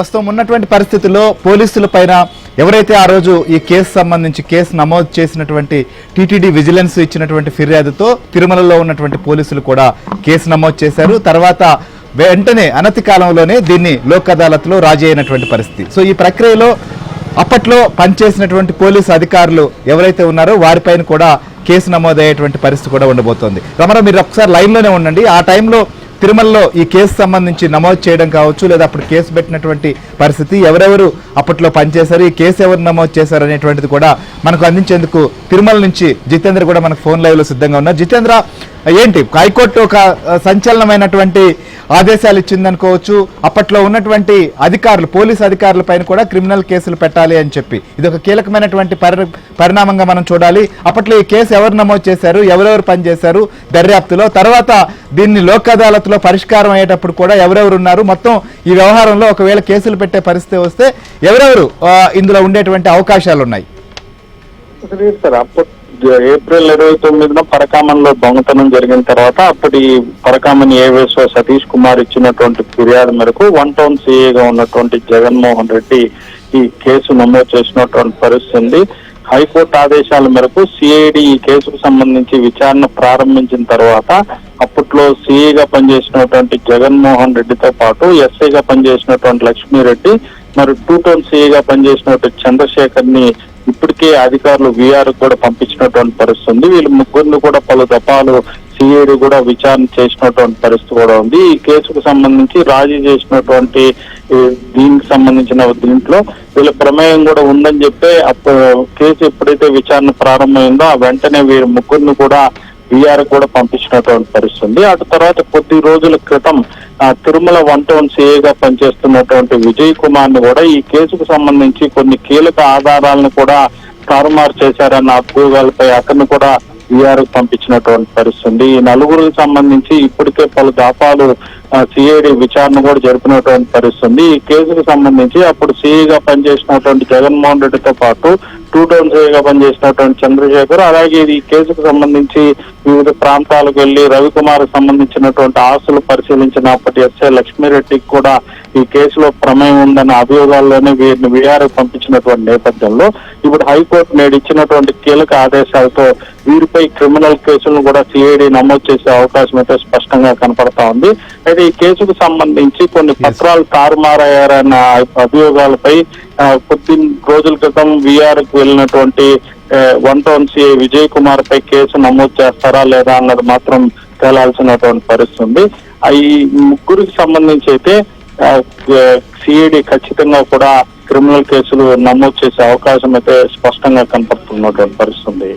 ప్రస్తుతం ఉన్నటువంటి పరిస్థితుల్లో పోలీసుల పైన ఎవరైతే ఆ రోజు ఈ కేసు సంబంధించి కేసు నమోదు చేసినటువంటి టీటీడీ విజిలెన్స్ ఇచ్చినటువంటి ఫిర్యాదుతో తిరుమలలో ఉన్నటువంటి పోలీసులు కూడా కేసు నమోదు చేశారు. తర్వాత వెంటనే అనతి కాలంలోనే దీన్ని లోక్ అదాలత్లో రాజీ అయినటువంటి పరిస్థితి. సో ఈ ప్రక్రియలో అప్పట్లో పనిచేసినటువంటి పోలీసు అధికారులు ఎవరైతే ఉన్నారో వారిపైన కూడా కేసు నమోదయ్యేటువంటి పరిస్థితి కూడా ఉండబోతోంది. రమణ, మీరు ఒకసారి లైన్లోనే ఉండండి. ఆ టైంలో తిరుమలలో ఈ కేసు సంబంధించి నమోదు చేయడం కావచ్చు, లేదా అప్పుడు కేసు పెట్టినటువంటి పరిస్థితి, ఎవరెవరు అప్పట్లో పనిచేశారు, ఈ కేసు ఎవరు నమోదు చేశారు అనేటువంటిది కూడా మనకు అందించేందుకు తిరుమల నుంచి జితేంద్ర కూడా మనకు ఫోన్ లైవ్ లో సిద్ధంగా ఉన్నారు. జితేంద్ర, ఏంటి హైకోర్టు ఒక సంచలనమైనటువంటి ఆదేశాలు ఇచ్చిందనుకోవచ్చు. అప్పట్లో ఉన్నటువంటి అధికారులు, పోలీసు అధికారుల పైన కూడా క్రిమినల్ కేసులు పెట్టాలి అని చెప్పి ఇది ఒక కీలకమైనటువంటి పరిణామంగా మనం చూడాలి. అప్పట్లో ఈ కేసు ఎవరు నమోదు చేశారు, ఎవరెవరు పనిచేశారు దర్యాప్తులో, తర్వాత దీన్ని లోక్ అదాలత్లో పరిష్కారం అయ్యేటప్పుడు కూడా ఎవరెవరు ఉన్నారు, మొత్తం ఈ వ్యవహారంలో ఒకవేళ కేసులు పెట్టే పరిస్థితి వస్తే ఎవరెవరు ఇందులో ఉండేటువంటి అవకాశాలు ఉన్నాయి? ఏప్రిల్ 29న పరకామన్లో దొంగతనం జరిగిన తర్వాత అప్పటి పరకామన్ ఏవేశ్వ సతీష్ కుమార్ ఇచ్చినటువంటి ఫిర్యాదు మేరకు 1 టౌన్ సిఏగా ఉన్నటువంటి జగన్మోహన్ రెడ్డి ఈ కేసు నమోదు చేసినటువంటి పరిస్థితి ఉంది. హైకోర్టు ఆదేశాల మేరకు సిఐడి ఈ కేసుకు సంబంధించి విచారణ ప్రారంభించిన తర్వాత అప్పట్లో సిఐగా పనిచేసినటువంటి జగన్మోహన్ రెడ్డితో పాటు ఎస్ఐగా పనిచేసినటువంటి లక్ష్మీరెడ్డి, మరి 2 టౌన్ సిఐగా పనిచేసినటువంటి చంద్రశేఖర్ ని ఇప్పటికే అధికారులు వీఆర్ కూడా పంపించినటువంటి పరిస్థితి ఉంది. వీళ్ళు ముగ్గురిని కూడా పలు దఫాలు సిఐడి కూడా విచారణ చేసినటువంటి పరిస్థితి కూడా ఉంది. ఈ కేసుకు సంబంధించి రాజీ చేసినటువంటి దీనికి సంబంధించిన దీంట్లో వీళ్ళ ప్రమేయం కూడా ఉందని చెప్పి కేసు ఎప్పుడైతే విచారణ ప్రారంభమైందో వెంటనే వీరి ముగ్గురిని కూడా వీఆర్ కూడా పంపించినటువంటి పరిస్థితి ఉంది. అటు తర్వాత కొద్ది రోజుల క్రితం తిరుమల 1 టౌన్ సిఐగా పనిచేస్తున్నటువంటి విజయ్ కుమార్ ని కూడా ఈ కేసుకు సంబంధించి కొన్ని కీలక ఆధారాలను కూడా తారుమారు చేశారన్న అభియోగాలపై అతన్ని కూడా వీఆర్ పంపించినటువంటి పరిస్థితి ఉంది. ఈ నలుగురికి సంబంధించి ఇప్పటికే పలు దఫాలు సిఐడి విచారణ కూడా జరిపినటువంటి పరిస్థితి ఉంది. ఈ కేసుకు సంబంధించి అప్పుడు సిఐగా పనిచేసినటువంటి జగన్మోహన్ రెడ్డితో పాటు 2 టౌన్ సిఐగా పనిచేసినటువంటి చంద్రశేఖర్, అలాగే ఈ కేసుకు సంబంధించి వివిధ ప్రాంతాలకు వెళ్లి రవికుమార్ సంబంధించినటువంటి ఆస్తులు పరిశీలించిన అప్పటి ఎస్ఐ లక్ష్మీరెడ్డికి కూడా ఈ కేసులో ప్రమేయం ఉందన్న అభియోగాల్లోనే వీరిని వీఆర్ పంపించినటువంటి నేపథ్యంలో ఇప్పుడు హైకోర్టు నేడు ఇచ్చినటువంటి కీలక ఆదేశాలతో వీరిపై క్రిమినల్ కేసులను కూడా సిఐడి నమోదు చేసే అవకాశం అయితే స్పష్టంగా కనపడతా ఉంది. అయితే ఈ కేసుకు సంబంధించి కొన్ని పత్రాలు తారుమారయ్యారన్న అభియోగాలపై కొద్ది రోజుల క్రితం వీఆర్ కు వెళ్ళినటువంటి 1 టౌన్ సిఐ విజయ్ కుమార్ పై కేసు నమోదు చేస్తారా లేదా అన్నది మాత్రం తేలాల్సినటువంటి పరిస్థితి ఉంది. ఈ ముగ్గురికి సంబంధించి అయితే సిఐడి ఖచ్చితంగా కూడా క్రిమినల్ కేసులు నమోదు చేసే అవకాశం అయితే స్పష్టంగా కనపడుతున్నటువంటి పరిస్థితి ఉంది.